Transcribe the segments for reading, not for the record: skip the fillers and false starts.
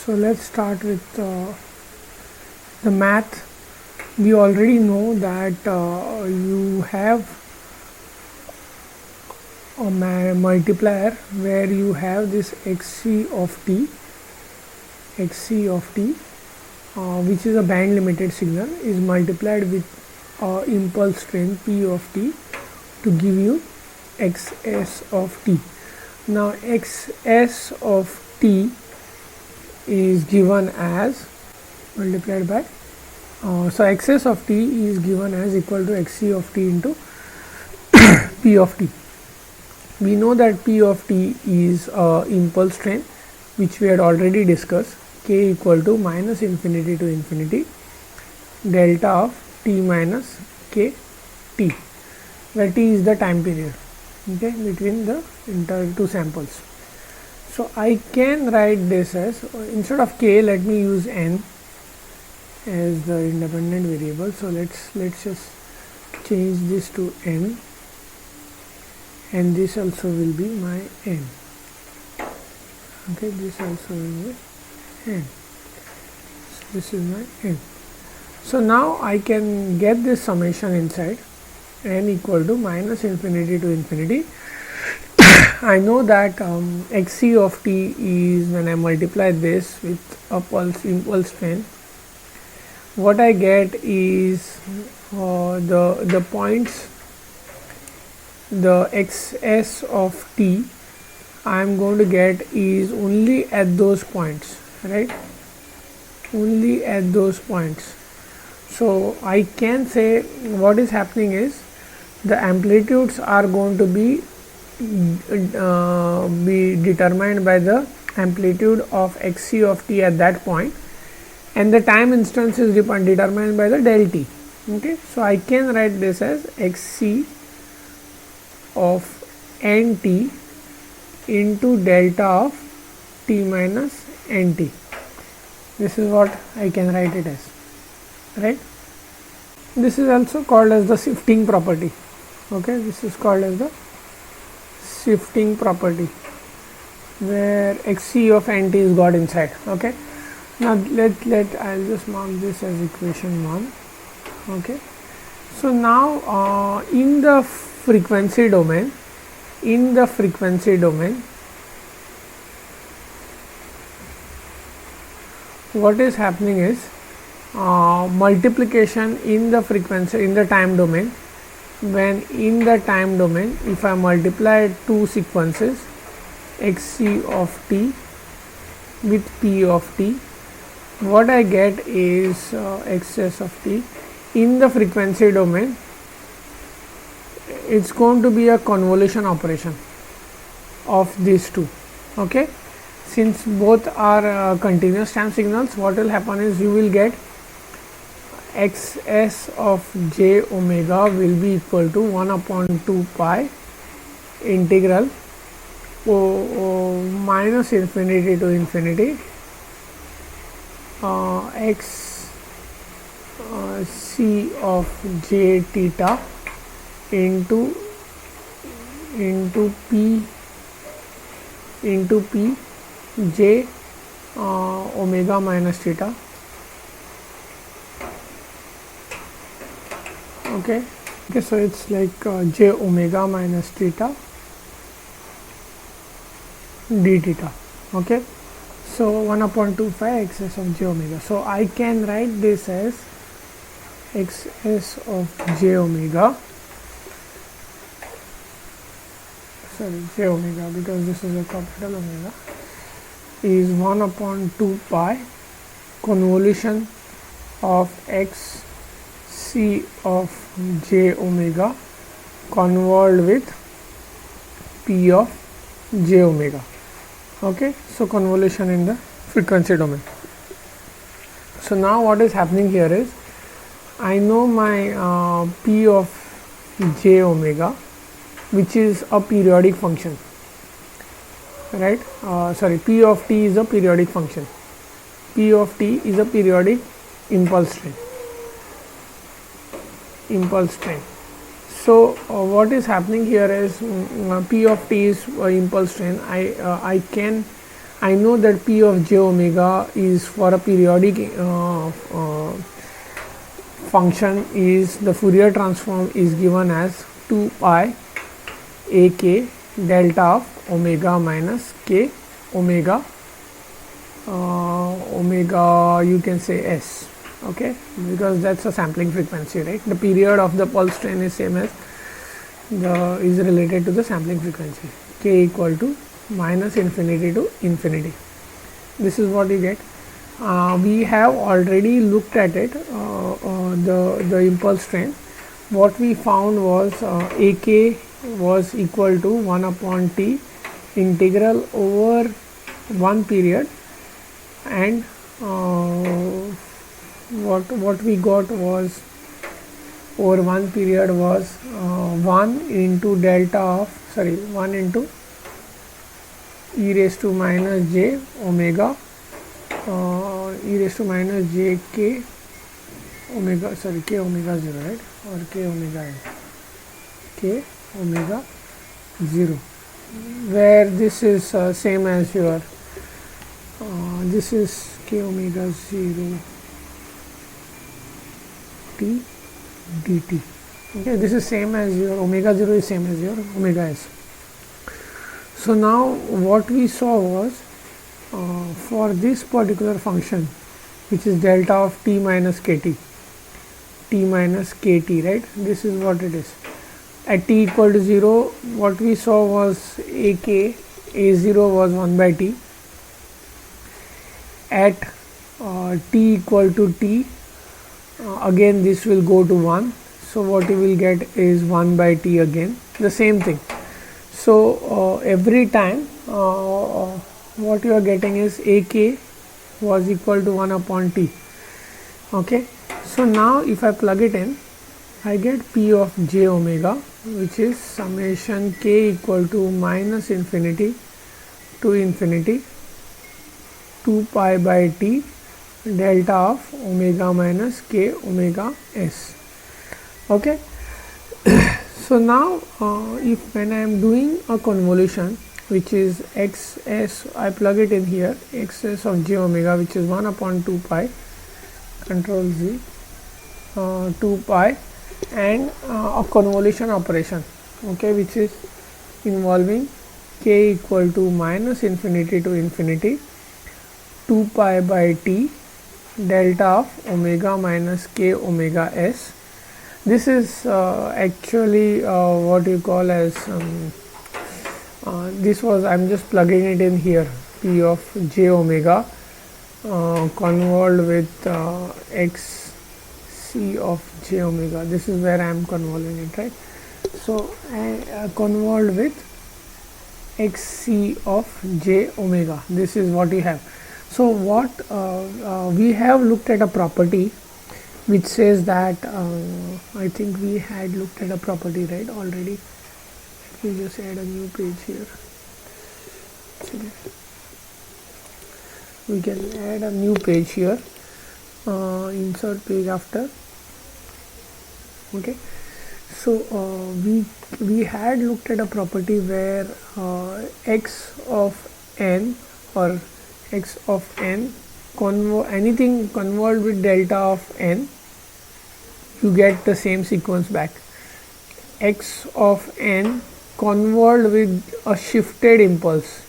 So let's start with the math. We already know that you have a multiplier where you have this xc of t, which is a band limited signal, is multiplied with impulse train p of t to give you xs of t. Now xs of t is given as multiplied by so xs of t is given as equal to xc of t into p of t. We know that p of t is impulse train, which we had already discussed, k equal to minus infinity to infinity delta of t minus k t, where t is the time period, okay, between the two samples. So I can write this as, instead of k, let me use n as the independent variable. So let's just change this to n, and this also will be my n. Okay, this also will be n. So this is my n. So now I can get this summation inside, n equal to minus infinity to infinity. I know that xc of t is, when I multiply this with a impulse train, what I get is the points, the xs of t I am going to get is only at those points, right? Only at those points. So I can say what is happening is the amplitudes are going to be determined by the amplitude of xc of t at that point, and the time instance is determined by the del t. Okay, so I can write this as xc of nt into delta of t minus nt. This is what I can write it as, right? This is also called as the shifting property. Okay, this is called as the shifting property, where xc of nt is got inside. Okay, now I'll just mark this as equation 1. Okay, so now in the frequency domain, what is happening is multiplication in the frequency, in the time domain. When in the time domain, if I multiply two sequences, xc of t with p of t, what I get is xs of t. In the frequency domain, it's going to be a convolution operation of these two. Okay, since both are continuous time signals, what will happen is you will get xs of j omega will be equal to 1 upon 2 pi integral minus infinity to infinity x c of j theta into p j omega minus theta. Okay, so it's like j omega minus theta d theta. Okay, so 1 upon 2 pi xs of j omega. So I can write this as xs of j omega, j omega, because this is a capital omega, is 1 upon 2 pi convolution of x c of j omega convolved with p of j omega. Okay, so convolution in the frequency domain. So now what is happening here is, I know my p of j omega, which is a periodic function, right? P of t is a periodic function. P of t is a periodic impulse train. So what is happening here is P of t is impulse train. I can I know that P of j omega is for a periodic function, is the Fourier transform is given as 2 pi a k delta of omega minus k omega omega, you can say s, okay, because that's a sampling frequency, right? The period of the pulse train is same as is related to the sampling frequency, k equal to minus infinity to infinity. This is what you get. We have already looked at it, the impulse train. What we found was ak was equal to 1 upon t integral over one period, and what we got was over one period was 1 into delta of 1 into e raised to minus j omega e raised to minus j k omega, k omega 0, right, or k omega n, k omega 0, where this is same as your this is k omega 0 t dt. Okay, this is same as your omega 0 is same as your omega s. So now what we saw was for this particular function, which is delta of t minus kt, right, this is what it is. At t equal to 0, what we saw was a0 was 1 by t. At t equal to t, again this will go to 1, so what you will get is 1 by t, again the same thing. So every time what you are getting is ak was equal to 1 upon t. Okay, so now if I plug it in, I get p of j omega, which is summation k equal to minus infinity to infinity 2 pi by t delta of omega minus k omega s. Okay, so now if when I am doing a convolution, which is xs, I plug it in here, xs of j omega, which is 1 upon 2 pi, control z, 2 pi, and a convolution operation, okay, which is involving k equal to minus infinity to infinity 2 pi by t delta of omega minus k omega s. This is actually what you call as this was, I am just plugging it in here, p of j omega convolved with x c of j omega. This is where I am convolving it, right? So I convolved with x c of j omega. This is what you have. So what we have looked at a property which says that I think we had looked at a property, right, already. Let me just add a new page here. We can add a new page here, insert page after. Okay, so we had looked at a property where x of n or x of n anything convolved with delta of n, you get the same sequence back. X of n convolved with a shifted impulse,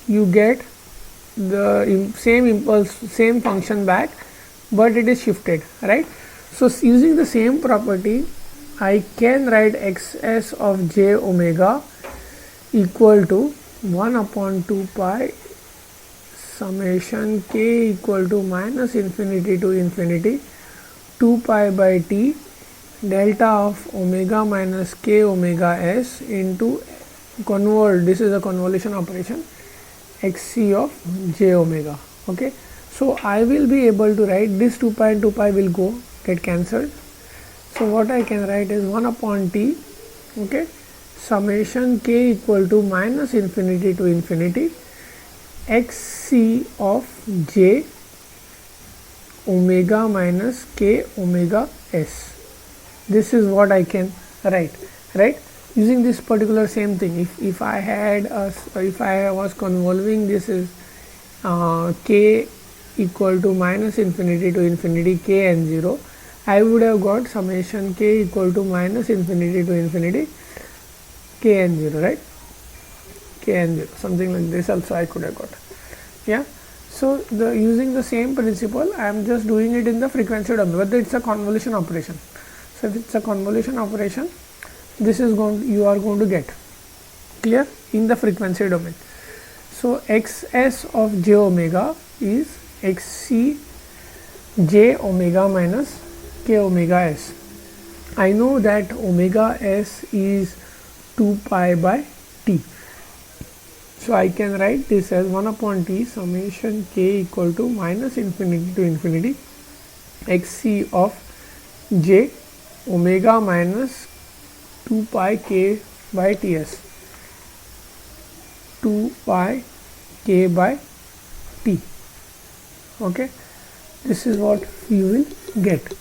you get the same impulse, same function back, but it is shifted, right? So using the same property, I can write xs of j omega equal to 1 upon 2 pi summation k equal to minus infinity to infinity 2 pi by t delta of omega minus k omega s into convolve, this is a convolution operation, xc of j omega. Okay, so I will be able to write this 2 pi and 2 pi will get cancelled. So what I can write is 1 upon t, okay, summation k equal to minus infinity to infinity xc of j omega minus k omega s. This is what I can write, right, using this particular same thing. If I had if I was convolving, this is k equal to minus infinity to infinity k n 0, I would have got summation k equal to minus infinity to infinity k n 0, right? K n 0, something like this also I could have got. Yeah. So using the same principle, I am just doing it in the frequency domain, but it's a convolution operation. So if it's a convolution operation, this is you are going to get clear in the frequency domain. So xs of j omega is xc j omega minus k omega s. I know that omega s is 2 pi by t. So I can write this as 1 upon t summation k equal to minus infinity to infinity xc of j omega minus 2 pi k by ts, 2 pi k by t. Okay, this is what you will get.